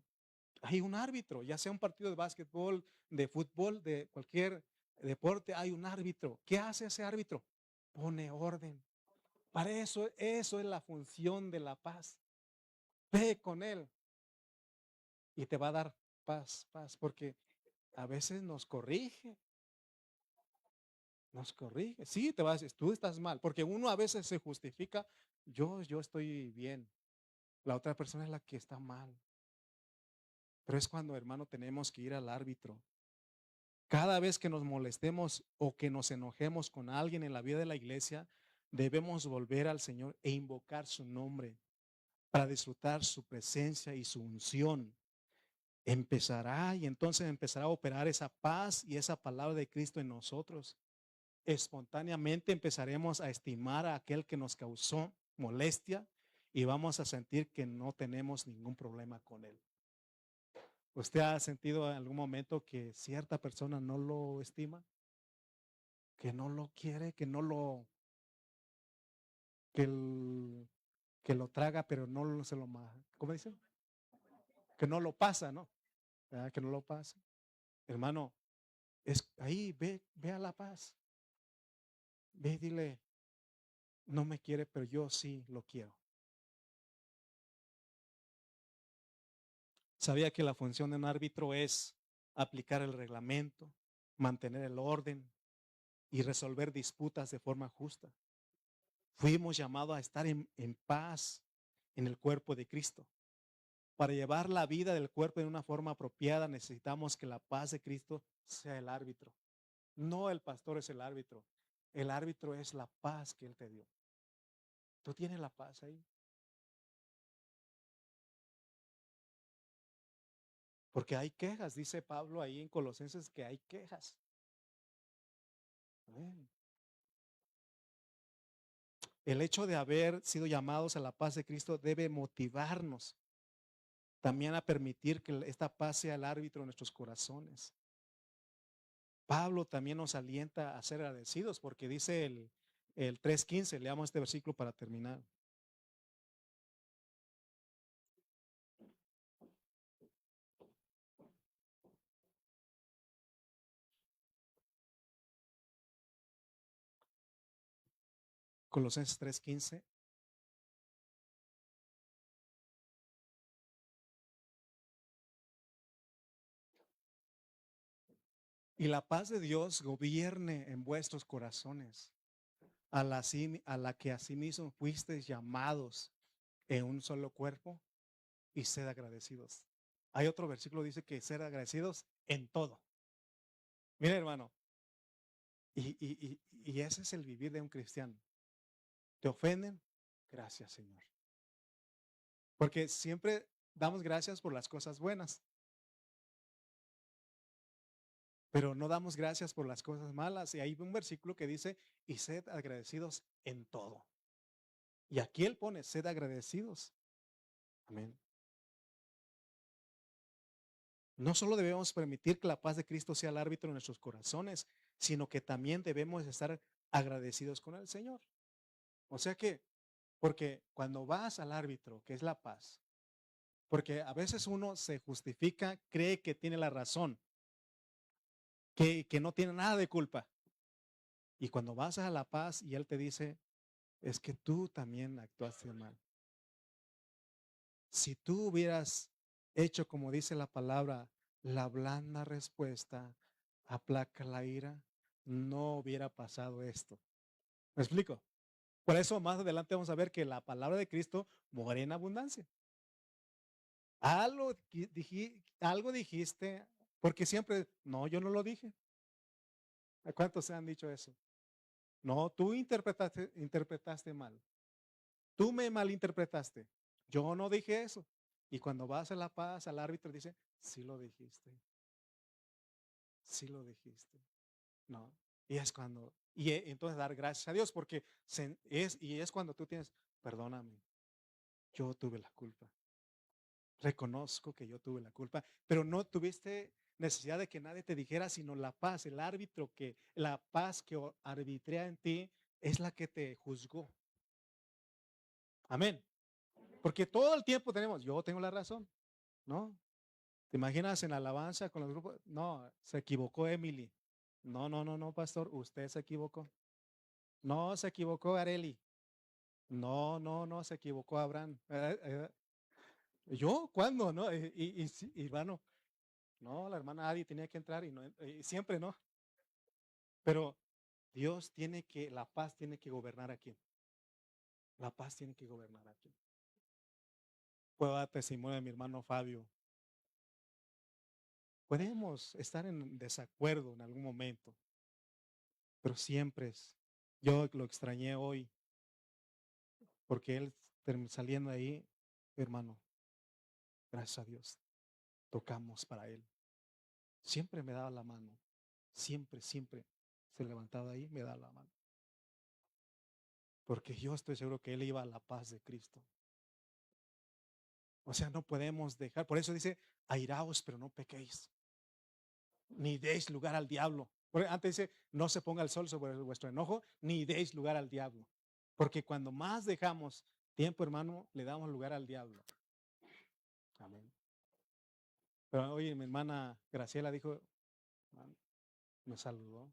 Hay un árbitro, ya sea un partido de básquetbol, de fútbol, de cualquier deporte, hay un árbitro. ¿Qué hace ese árbitro? Pone orden. Para eso es la función de la paz. Ve con él y te va a dar paz, paz, porque a veces nos corrige. Sí, te va a decir, tú estás mal, porque uno a veces se justifica, yo estoy bien, la otra persona es la que está mal. Pero es cuando, hermano, tenemos que ir al árbitro. Cada vez que nos molestemos o que nos enojemos con alguien en la vida de la iglesia, Debemos volver al Señor e invocar su nombre para disfrutar su presencia y su unción. Empezará y entonces empezará a operar esa paz y esa palabra de Cristo en nosotros. Espontáneamente empezaremos a estimar a aquel que nos causó molestia y vamos a sentir que no tenemos ningún problema con él. ¿Usted ha sentido en algún momento que cierta persona no lo estima? Que no lo quiere, que no lo, que, que lo traga, pero no se lo, ¿cómo dicen? Que no lo pasa, ¿no? ¿Verdad? Que no lo pasa. Hermano, es ahí, ve a la paz. Ve y dile, no me quiere, pero yo sí lo quiero. Sabía que la función de un árbitro es aplicar el reglamento, mantener el orden y resolver disputas de forma justa. Fuimos llamados a estar en paz en el cuerpo de Cristo. Para llevar la vida del cuerpo de una forma apropiada necesitamos que la paz de Cristo sea el árbitro. No el pastor es el árbitro. El árbitro es la paz que Él te dio. ¿Tú tienes la paz ahí? Porque hay quejas, dice Pablo ahí en Colosenses que hay quejas. Amén. El hecho de haber sido llamados a la paz de Cristo debe motivarnos también a permitir que esta paz sea el árbitro de nuestros corazones. Pablo también nos alienta a ser agradecidos porque dice el 3:15, leamos este versículo para terminar. Colosenses 3:15. Y la paz de Dios gobierne en vuestros corazones, a la que asimismo fuisteis llamados en un solo cuerpo, y sed agradecidos. Hay otro versículo que dice que ser agradecidos en todo. Mira, hermano, y ese es el vivir de un cristiano. ¿Te ofenden? Gracias, Señor. Porque siempre damos gracias por las cosas buenas, pero no damos gracias por las cosas malas. Y hay un versículo que dice, y sed agradecidos en todo. Y aquí él pone, sed agradecidos. Amén. No solo debemos permitir que la paz de Cristo sea el árbitro de nuestros corazones, sino que también debemos estar agradecidos con el Señor. O sea que, porque cuando vas al árbitro, que es la paz, porque a veces uno se justifica, cree que tiene la razón, que no tiene nada de culpa. Y cuando vas a la paz y Él te dice, es que tú también actuaste mal. Si tú hubieras hecho como dice la palabra, la blanda respuesta aplaca la ira, no hubiera pasado esto. ¿Me explico? Por eso más adelante vamos a ver que la palabra de Cristo mora en abundancia. Algo dijiste, porque siempre, no, yo no lo dije. ¿A cuántos se han dicho eso? No, tú interpretaste mal. Tú me malinterpretaste. Yo no dije eso. Y cuando vas a la paz, al árbitro dice, sí lo dijiste, sí lo dijiste. No. Y es cuando, entonces dar gracias a Dios, porque es cuando tú tienes, perdóname, yo tuve la culpa. Reconozco que yo tuve la culpa, pero no tuviste necesidad de que nadie te dijera, sino la paz, el árbitro la paz que arbitrea en ti es la que te juzgó. Amén. Porque todo el tiempo tenemos, yo tengo la razón, ¿no? ¿Te imaginas en alabanza con los grupos? No, se equivocó Emily. No, no, no, no, pastor, usted se equivocó. No, se equivocó Areli. No, no, no, se equivocó Abraham. ¿Yo? ¿Cuándo? ¿No? Hermano, no, la hermana Adi tenía que entrar y no, siempre no. Pero la paz tiene que gobernar aquí. La paz tiene que gobernar aquí. Puedo dar testimonio de mi hermano Fabio. Podemos estar en desacuerdo en algún momento, pero siempre yo lo extrañé hoy. porque él saliendo ahí, hermano, gracias a Dios, tocamos para él. Siempre me daba la mano, siempre, siempre se levantaba ahí, me daba la mano. Porque yo estoy seguro que él iba a la paz de Cristo. O sea, no podemos dejar, por eso dice, airaos, pero no pequéis, ni deis lugar al diablo. Porque antes dice, no se ponga el sol sobre vuestro enojo, ni deis lugar al diablo. Porque cuando más dejamos tiempo, hermano, le damos lugar al diablo. Amén. Pero oye, mi hermana Graciela dijo, me saludó.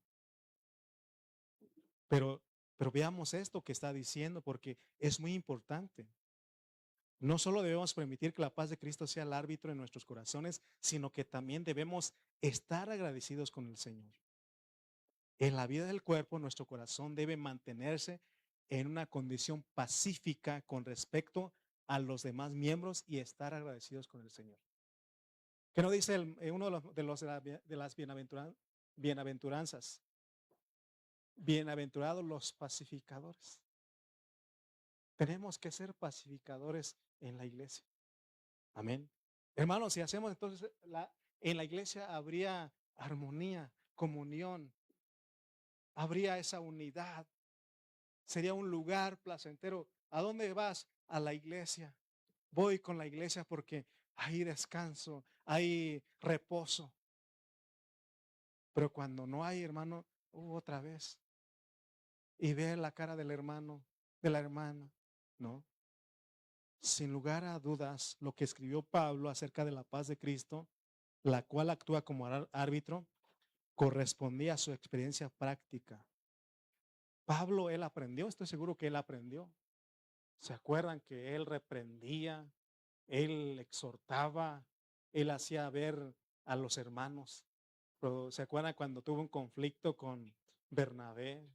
Pero, pero veamos esto que está diciendo, porque es muy importante. No solo debemos permitir que la paz de Cristo sea el árbitro en nuestros corazones, sino que también debemos estar agradecidos con el Señor. En la vida del cuerpo, nuestro corazón debe mantenerse en una condición pacífica con respecto a los demás miembros y estar agradecidos con el Señor. ¿Qué no dice uno de las bienaventuranzas? Bienaventurados los pacificadores. Tenemos que ser pacificadores en la iglesia. Amén. Hermanos, si hacemos entonces, en la iglesia habría armonía, comunión, habría esa unidad. Sería un lugar placentero. ¿A dónde vas? A la iglesia. Voy con la iglesia porque hay descanso, hay reposo. Pero cuando no hay, hermano, otra vez. Y ve la cara del hermano, de la hermana, ¿no? Sin lugar a dudas, lo que escribió Pablo acerca de la paz de Cristo, la cual actúa como árbitro, correspondía a su experiencia práctica. Pablo, él aprendió, estoy seguro que él aprendió. ¿Se acuerdan que él reprendía, él exhortaba, él hacía ver a los hermanos? Pero ¿se acuerdan cuando tuvo un conflicto con Bernabé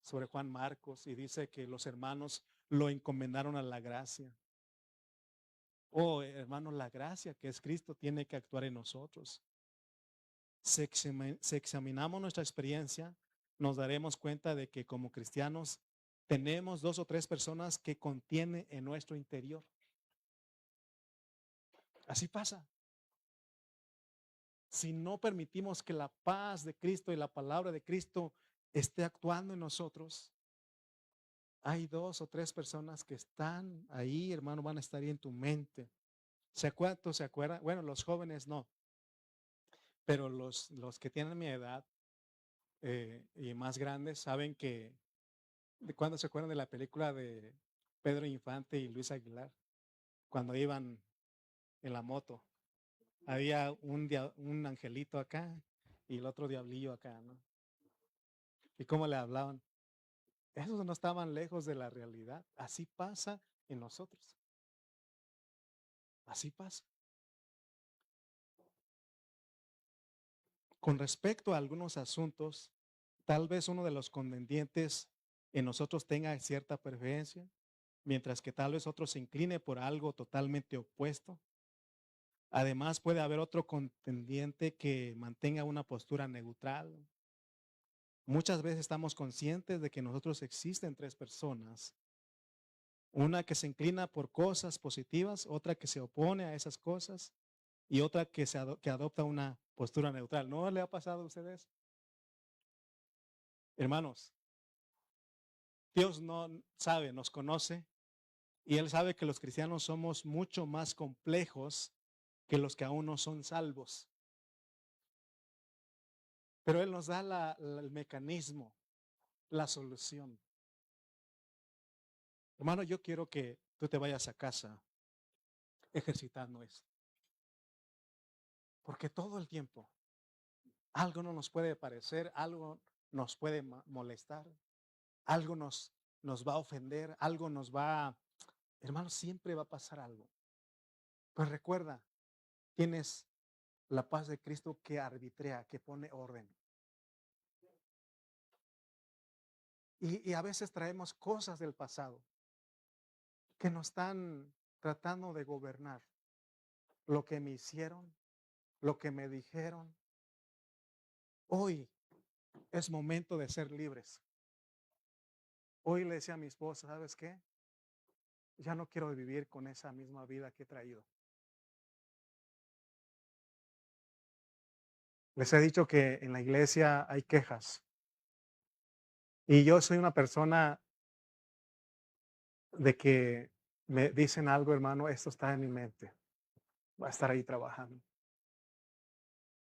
sobre Juan Marcos y dice que los hermanos lo encomendaron a la gracia? Oh, hermanos, la gracia que es Cristo tiene que actuar en nosotros. Si examinamos nuestra experiencia, nos daremos cuenta de que como cristianos tenemos 2 o 3 personas que contiene en nuestro interior. Así pasa. Si no permitimos que la paz de Cristo y la palabra de Cristo esté actuando en nosotros, hay 2 o 3 personas que están ahí, hermano, van a estar ahí en tu mente. ¿Se acuerdan? Bueno, los jóvenes no, pero los que tienen mi edad y más grandes saben que, ¿de cuándo se acuerdan de la película de Pedro Infante y Luis Aguilar? Cuando iban en la moto. Había un angelito acá y el otro diablillo acá, ¿no? ¿Y cómo le hablaban? Esos no estaban lejos de la realidad. Así pasa en nosotros. Así pasa. Con respecto a algunos asuntos, tal vez uno de los contendientes en nosotros tenga cierta preferencia, mientras que tal vez otro se incline por algo totalmente opuesto. Además, puede haber otro contendiente que mantenga una postura neutral. Muchas veces estamos conscientes de que nosotros existen 3 personas. Una que se inclina por cosas positivas, otra que se opone a esas cosas y otra que adopta una postura neutral. ¿No le ha pasado a ustedes? Hermanos, Dios no sabe, nos conoce y Él sabe que los cristianos somos mucho más complejos que los que aún no son salvos. Pero Él nos da el mecanismo, la solución. Hermano, yo quiero que tú te vayas a casa ejercitando eso. Porque todo el tiempo algo no nos puede parecer, algo nos puede molestar, algo nos va a ofender, algo nos va, hermano, siempre va a pasar algo. Pues recuerda, tienes la paz de Cristo que arbitrea, que pone orden. Y a veces traemos cosas del pasado que nos están tratando de gobernar. Lo que me hicieron, lo que me dijeron. Hoy es momento de ser libres. Hoy le decía a mi esposa, ¿sabes qué? ya no quiero vivir con esa misma vida que he traído. Les he dicho que en la iglesia hay quejas y yo soy una persona de que me dicen algo, hermano, esto está en mi mente, va a estar ahí trabajando.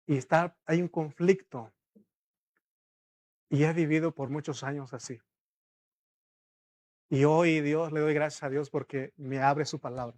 Y hay un conflicto y he vivido por muchos años así. Y hoy Dios, le doy gracias a Dios porque me abre su palabra.